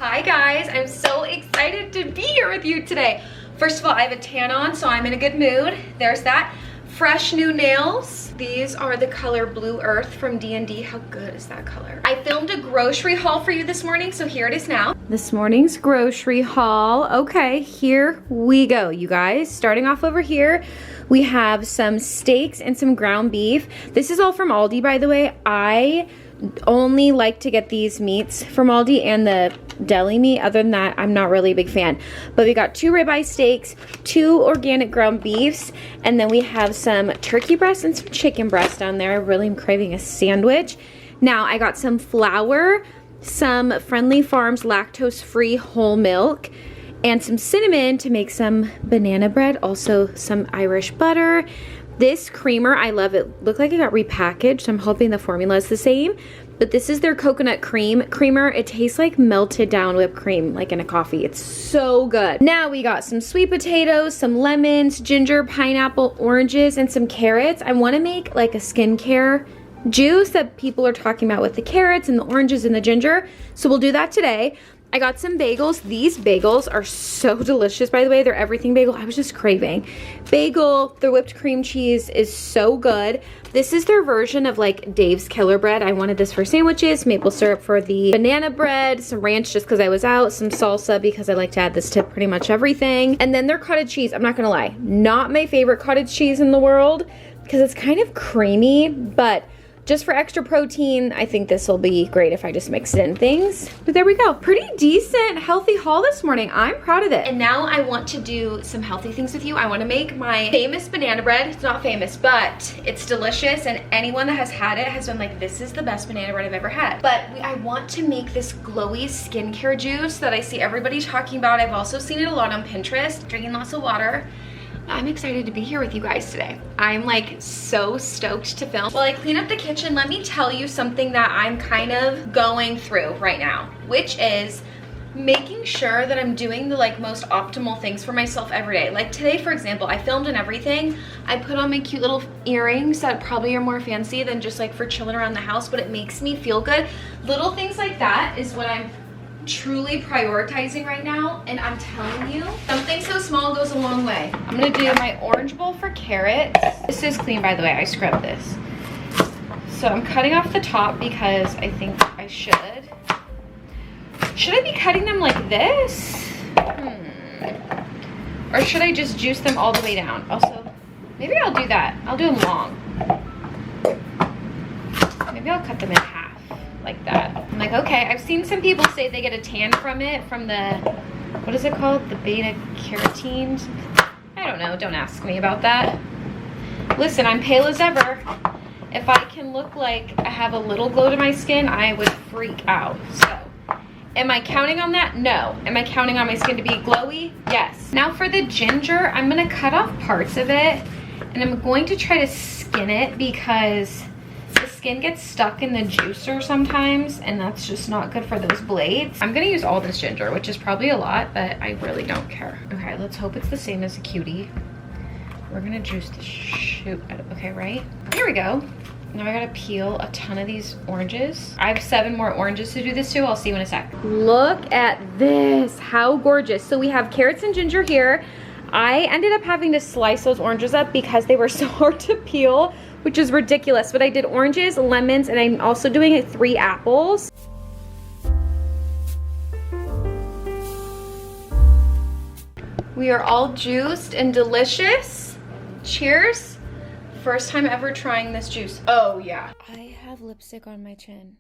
Hi guys, I'm so excited to be here with you today. First of all, I have a tan on, so I'm in a good mood. There's that. Fresh new nails. These are the color Blue Earth from D&D. How good is that color? I filmed a grocery haul for you this morning, so here it is now. This morning's grocery haul. Okay, here we go, you guys. Starting off over here, we have some steaks and some ground beef. This is all from Aldi, by the way. I only like to get these meats from Aldi and the deli meat. Other than that, I'm not really a big fan. But we got 2 ribeye steaks, 2 organic ground beefs, and then we have some turkey breast and some chicken breast down there. I really am craving a sandwich. Now I got some flour, some Friendly Farms lactose-free whole milk, and some cinnamon to make some banana bread, also some Irish butter. This creamer, I love it. Looked like it got repackaged. I'm hoping the formula is the same. But this is their coconut creamer. It tastes like melted down whipped cream, like in a coffee. It's so good. Now we got some sweet potatoes, some lemons, ginger, pineapple, oranges, and some carrots. I want to make like a skincare juice that people are talking about with the carrots and the oranges and the ginger. So we'll do that today. I got some bagels. These bagels are so delicious, by the way. They're everything bagel. I was just craving. Bagel, their whipped cream cheese is so good. This is their version of like Dave's Killer Bread. I wanted this for sandwiches, maple syrup for the banana bread, some ranch just because I was out, some salsa because I like to add this to pretty much everything. And then their cottage cheese. I'm not gonna lie, not my favorite cottage cheese in the world because it's kind of creamy, but just for extra protein, I think this will be great if I just mix it in things. But there we go. Pretty decent, healthy haul this morning. I'm proud of it. And now I want to do some healthy things with you. I want to make my famous banana bread. It's not famous, but it's delicious. And anyone that has had it has been like, this is the best banana bread I've ever had. But I want to make this glowy skincare juice that I see everybody talking about. I've also seen it a lot on Pinterest. Drinking lots of water. I'm excited to be here with you guys today. I'm like so stoked to film. While I clean up the kitchen, let me tell you something that I'm kind of going through right now, which is making sure that I'm doing the like most optimal things for myself every day. Like today, for example, I filmed and everything. I put on my cute little earrings that probably are more fancy than just like for chilling around the house, but it makes me feel good. Little things like that is what I'm truly prioritizing right now, and I'm telling you, something so small goes a long way. I'm gonna do my orange bowl for carrots. This is clean, by the way. I scrubbed this. So I'm cutting off the top because I think I should. Should I be cutting them like this? Or should I just juice them all the way down? Also, maybe I'll do that. I'll do them long. Maybe I'll cut them in half. Like that. I'm like, okay, I've seen some people say they get a tan from it, from the, what is it called? The beta carotene? I don't know, don't ask me about that. Listen, I'm pale as ever. If I can look like I have a little glow to my skin, I would freak out. So, am I counting on that? No. Am I counting on my skin to be glowy? Yes. Now for the ginger, I'm gonna cut off parts of it, and I'm going to try to skin it because skin gets stuck in the juicer sometimes, and that's just not good for those blades. I'm gonna use all this ginger, which is probably a lot, but I really don't care. Okay, let's hope it's the same as a cutie. We're gonna juice the shoot out of, okay, right? Here we go. Now I gotta peel a ton of these oranges. I have 7 more oranges to do this to. I'll see you in a sec. Look at this, how gorgeous. So we have carrots and ginger here. I ended up having to slice those oranges up because they were so hard to peel, which is ridiculous. But I did oranges, lemons, and I'm also doing 3 apples. We are all juiced and delicious. Cheers. First time ever trying this juice. Oh yeah. I have lipstick on my chin.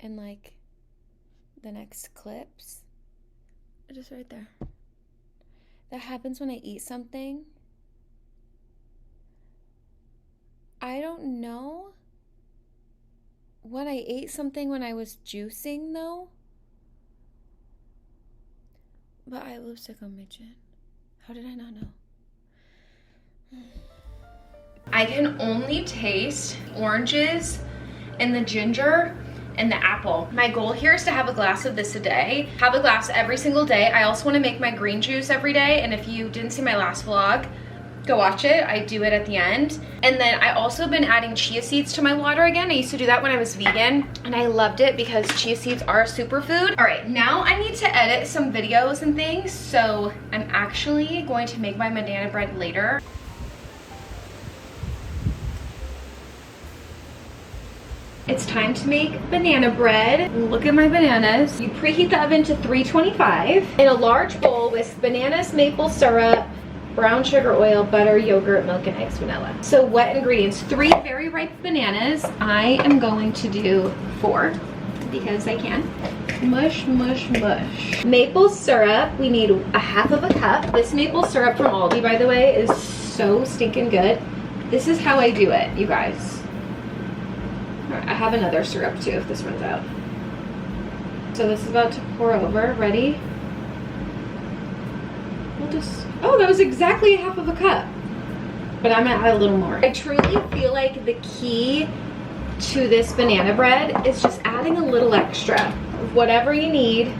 And like the next clips, just right there. That happens when I eat something. I don't know when I ate something when I was juicing though, but I have lipstick on my chin. How did I not know? I can only taste oranges and the ginger and the apple. My goal here is to have a glass of this a day. Have a glass every single day. I also want to make my green juice every day, and if you didn't see my last vlog, go watch it. I do it at the end. And then I also been adding chia seeds to my water again. I used to do that when I was vegan and I loved it because chia seeds are a superfood. All right, now I need to edit some videos and things. So I'm actually going to make my banana bread later. It's time to make banana bread. Look at my bananas. You preheat the oven to 325 in a large bowl with bananas, maple syrup, brown sugar, oil, butter, yogurt, milk, and eggs, vanilla. So wet ingredients, 3 very ripe bananas. I am going to do 4 because I can. Mush, mush, mush. Maple syrup, we need a half of a cup. This maple syrup from Aldi, by the way, is so stinking good. This is how I do it, you guys. I have another syrup too if this runs out. So this is about to pour over. Ready? We'll just, oh, that was exactly a half of a cup. But I'm gonna add a little more. I truly feel like the key to this banana bread is just adding a little extra. Whatever you need,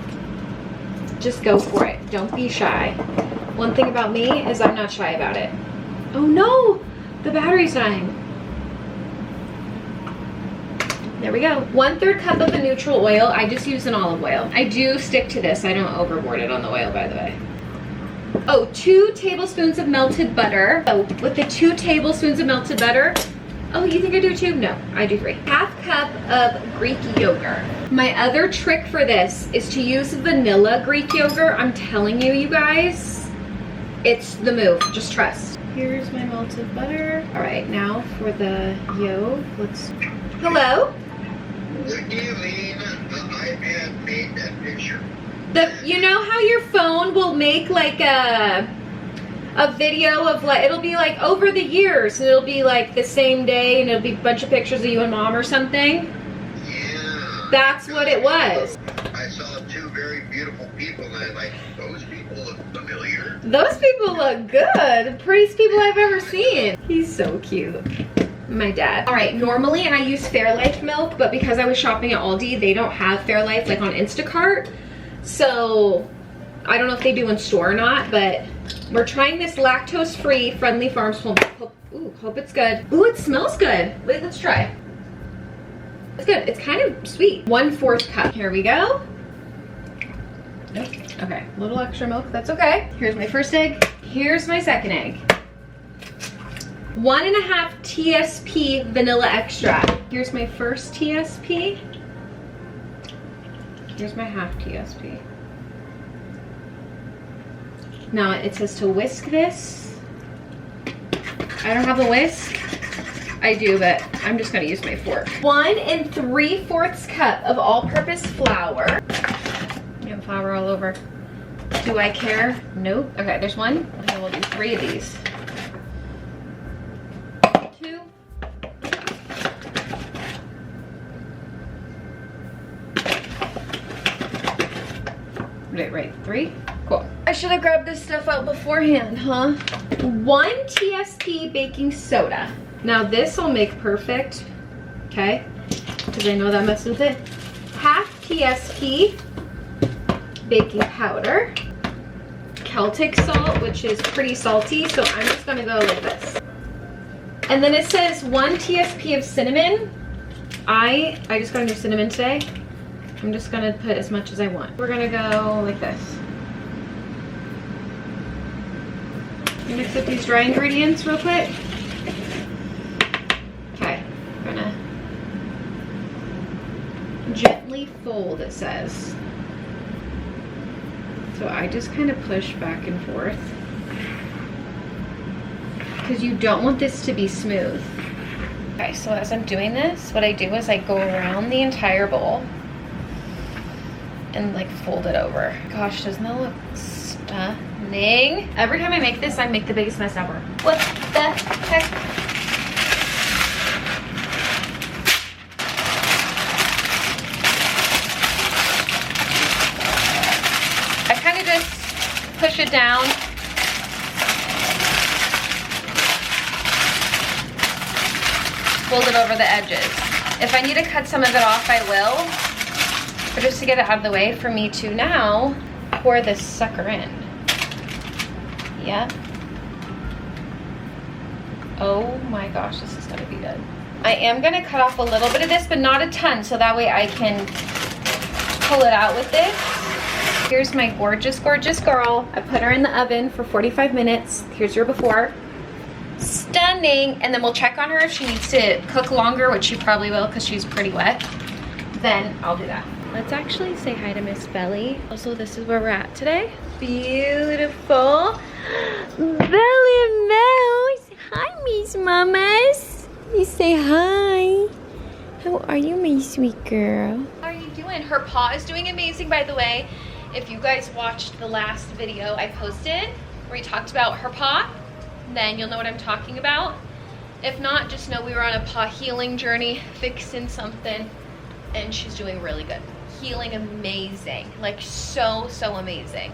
just go for it. Don't be shy. One thing about me is I'm not shy about it. Oh no, the battery's dying. There we go. 1/3 cup of a neutral oil. I just use an olive oil. I do stick to this. I don't overboard it on the oil, by the way. Oh, 2 tablespoons of melted butter. Oh, with the 2 tablespoons of melted butter. Oh, you think I do 2? No, I do 3. Half cup of Greek yogurt. My other trick for this is to use vanilla Greek yogurt. I'm telling you, you guys, it's the move. Just trust. Here's my melted butter. All right, now for the yolk. Let's. Hello. Good evening. The iPad made that picture. You know how your phone will make like a video of like, it'll be like over the years and it'll be like the same day and it'll be a bunch of pictures of you and mom or something? Yeah. That's what it was. I saw 2 very beautiful people and I'm like, those people look familiar. Those people look good. The prettiest people I've ever seen. He's so cute. My dad. All right, normally I use Fairlife milk, but because I was shopping at Aldi, they don't have Fairlife like on Instacart. So I don't know if they do in store or not, but we're trying this lactose-free Friendly Farms whole milk. Hope it's good. Ooh, it smells good. Wait, let's try. It's good. It's kind of sweet. 1/4 cup. Here we go. Nope. Okay, a little extra milk. That's okay. Here's my first egg. Here's my second egg. 1.5 TSP vanilla extract. Here's my first TSP. Here's my half TSP. Now it says to whisk this. I don't have a whisk. I do, but I'm just gonna use my fork. 1 3/4 cup of all-purpose flour. You have flour all over. Do I care? Nope. Okay, there's 1. Okay, we'll do 3 of these. 2. Right, 3. Cool. I should have grabbed this stuff out beforehand, huh? 1 TSP baking soda. Now this will make perfect, okay? Because I know that messes with it. Half TSP baking powder. Celtic salt, which is pretty salty, so I'm just gonna go like this. And then it says 1 TSP of cinnamon. I just got a new cinnamon today. I'm just gonna put as much as I want. We're gonna go like this. Mix up these dry ingredients real quick. Okay, we're gonna gently fold, it says. So I just kind of push back and forth because you don't want this to be smooth. Okay, so as I'm doing this, what I do is I go around the entire bowl and like fold it over. Gosh, doesn't that look stunning? Every time I make this, I make the biggest mess ever. What the heck? I kind of just push it down. Fold it over the edges. If I need to cut some of it off, I will. But just to get it out of the way for me to now pour this sucker in. Yeah. Oh my gosh, this is gonna be good. I am gonna cut off a little bit of this, but not a ton, so that way I can pull it out with this. Here's my gorgeous, gorgeous girl. I put her in the oven for 45 minutes. Here's her before. Stunning. And then we'll check on her if she needs to cook longer, which she probably will because she's pretty wet. Then I'll do that. Let's actually say hi to Miss Belly. Also, this is where we're at today. Beautiful. Belly and Mouse. Hi, Miss Mamas. You say hi. How are you, my sweet girl? How are you doing? Her paw is doing amazing, by the way. If you guys watched the last video I posted where we talked about her paw, then you'll know what I'm talking about. If not, just know we were on a paw healing journey, fixing something, and she's doing really good. Healing amazing, like so amazing.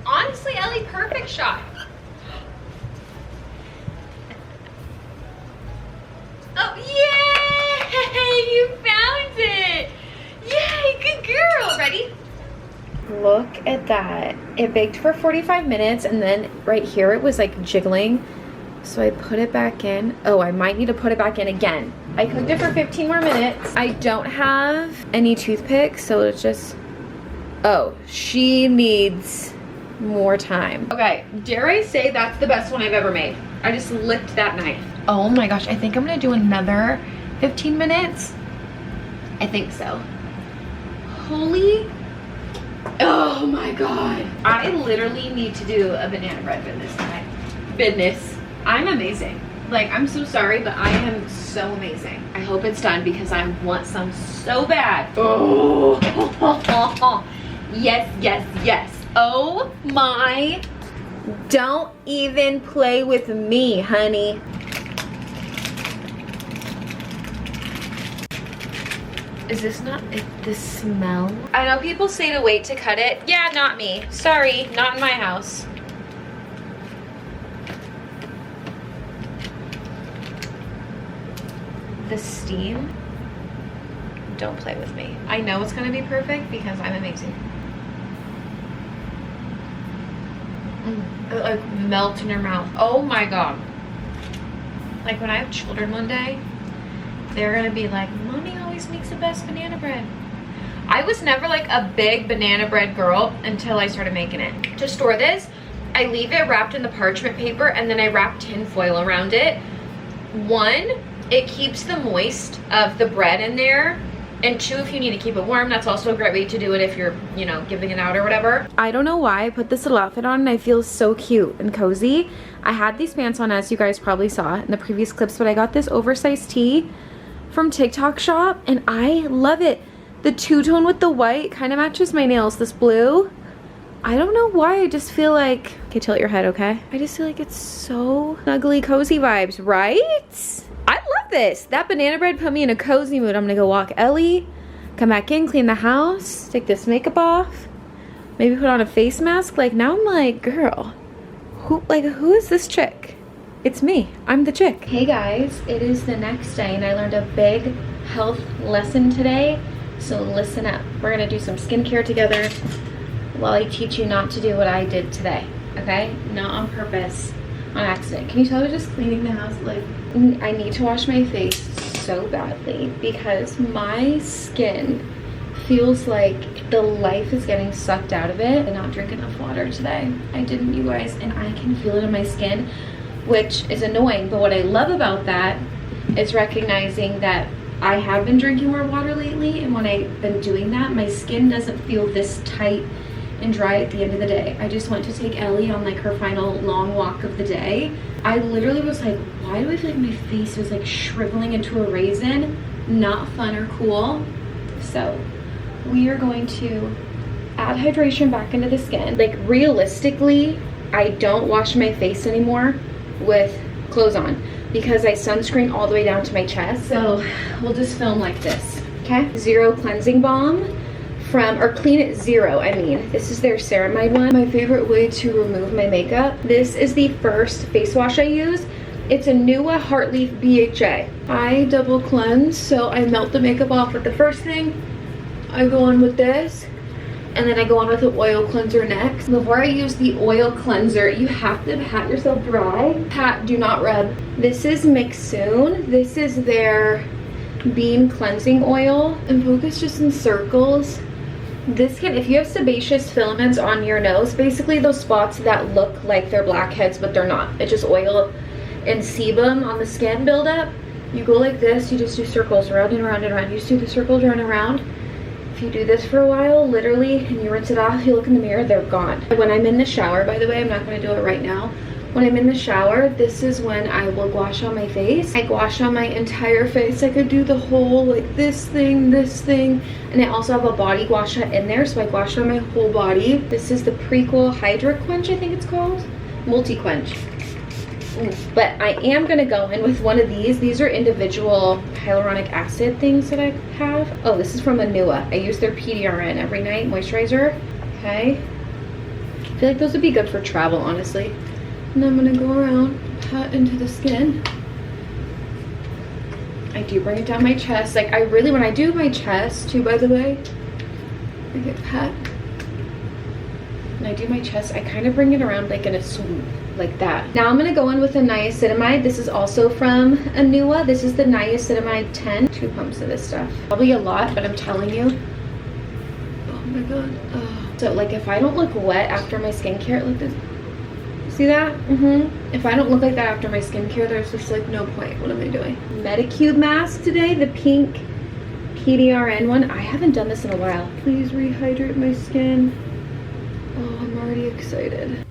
Honestly, Ellie, perfect shot. Oh, yay! You found it! Yay, good girl! Ready? Look at that. It baked for 45 minutes, and then right here it was like jiggling. So I put it back in. Oh, I might need to put it back in again. I cooked it for 15 more minutes. I don't have any toothpicks, so it's just... Oh, she needs more time. Okay, dare I say that's the best one I've ever made. I just licked that knife. Oh my gosh, I think I'm gonna do another 15 minutes. I think so. Holy... Oh my god. I literally need to do a banana bread business tonight. Business. I'm amazing. Like, I'm so sorry, but I am so amazing. I hope it's done because I want some so bad. Oh. Yes, yes, yes. Oh my. Don't even play with me, honey. Is this not the smell? I know people say to wait to cut it. Yeah, not me. Sorry, not in my house. The steam, don't play with me. I know it's gonna be perfect because I'm amazing. It like melts in your mouth. Oh my god. Like when I have children one day, they're gonna be like, Mommy always makes the best banana bread. I was never like a big banana bread girl until I started making it. To store this, I leave it wrapped in the parchment paper and then I wrap tin foil around it. One, it keeps the moist of the bread in there. And two, if you need to keep it warm, that's also a great way to do it if you're, you know, giving it out or whatever. I don't know why I put this little outfit on and I feel so cute and cozy. I had these pants on, as you guys probably saw in the previous clips, but I got this oversized tee from TikTok shop and I love it. The two-tone with the white kind of matches my nails, this blue. I don't know why, I just feel like, okay, tilt your head, okay? I just feel like it's so snuggly, cozy vibes, right? I love this. That banana bread put me in a cozy mood. I'm gonna go walk Ellie, come back in, clean the house, take this makeup off, maybe put on a face mask. Like now I'm like, girl, who is this chick? It's me, I'm the chick. Hey guys, it is the next day and I learned a big health lesson today. So listen up. We're gonna do some skincare together while I teach you not to do what I did today, okay? Not on purpose, on accident. Can you tell I was just cleaning the house? Like, I need to wash my face so badly because my skin feels like the life is getting sucked out of it. I did not drink enough water today. I didn't, you guys, and I can feel it in my skin, which is annoying. But what I love about that is recognizing that I have been drinking more water lately, and when I've been doing that, my skin doesn't feel this tight and dry at the end of the day. I just went to take Ellie on like her final long walk of the day. I literally was like, why do I feel like my face was like shriveling into a raisin? Not fun or cool. So we are going to add hydration back into the skin. Like realistically, I don't wash my face anymore with clothes on because I sunscreen all the way down to my chest. So we'll just film like this, okay? Zero cleansing balm from, or Clean It Zero, I mean. This is their ceramide one. My favorite way to remove my makeup. This is the first face wash I use. It's a Nua Heartleaf BHA. I double cleanse, so I melt the makeup off with the first thing. I go on with this, And then I go on with the oil cleanser next. Before I use the oil cleanser, you have to pat yourself dry. Pat, do not rub. This is Mixsoon. This is their bean cleansing oil. And focus just in circles. This can, if you have sebaceous filaments on your nose, basically those spots that look like they're blackheads, but they're not. It's just oil and sebum on the skin buildup. You go like this, you just do circles around and around and around. You just do the circles around and around. If you do this for a while, literally, and you rinse it off, you look in the mirror, they're gone. When I'm in the shower, by the way, I'm not gonna do it right now. When I'm in the shower, this is when I will gua sha my face. I gua sha my entire face. I could do the whole, like this thing, and I also have a body gua sha in there, so I gua sha my whole body. This is the Prequel Hydra Quench, I think it's called. Multi-Quench. But I am gonna go in with one of these. These are individual hyaluronic acid things that I have. Oh, this is from Anua. I use their PDRN every night moisturizer. Okay. I feel like those would be good for travel, honestly. And I'm gonna go around, pat into the skin. I do bring it down my chest. Like I really, when I do my chest too, by the way, I get pat. When I do my chest, I kind of bring it around like in a swoop, like that. Now I'm gonna go in with a niacinamide. This is also from Anua. This is the niacinamide 10. 2 pumps of this stuff. Probably a lot, but I'm telling you. Oh my god. Oh. So like if I don't look wet after my skincare, like this. See that? If I don't look like that after my skincare, there's just like no point. What am I doing? Medicube mask today, the pink PDRN one. I haven't done this in a while. Please rehydrate my skin. Oh, I'm already excited.